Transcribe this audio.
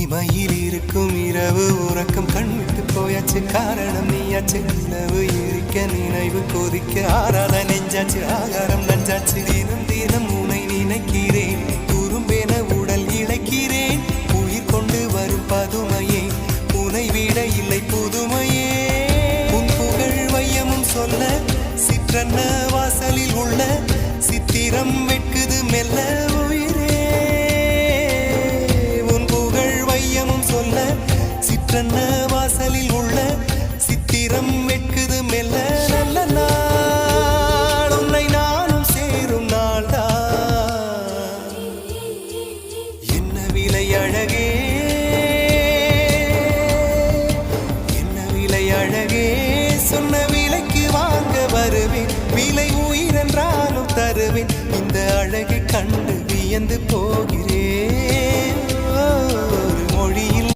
இமையில் இருக்கும் இரவு உறக்கம் கண்விட்டு போயாச்சு காரணம் நீயாச்சு நிலவு எரிக்க நினைவு கொதிக்க ஆறாத நெஞ்சாச்சு ஆகாரம் நஞ்சாச்சு தினம் தினம் உனை நினைக்கிறேன் குறும்பென உடல் இழைக்கிறேன் உயிர் கொண்டு வரும் பதுமையே உனை விட இல்லை புதுமையே உன் புகழ் வையமும் சொல்ல சிற்றன்ன வாசலில் உள்ள சித்திரம் வெட்குது மெல்ல உயிரே உன் புகழ் வையமும் சொல்ல சிற்றன்ன வாசலில் உள்ள சித்திரம் வெட்குது மெல்ல நல்ல நாள் உன்னை நானும் சேரும் நாள்தான் என்ன விலை அழகே என்ன விலை அழகே சொன்ன விலைக்கு வாங்க வருவேன் விலை உயிரென்றாலும் தருவேன் இந்த அழகை கண்டு வியந்து போகிறேன்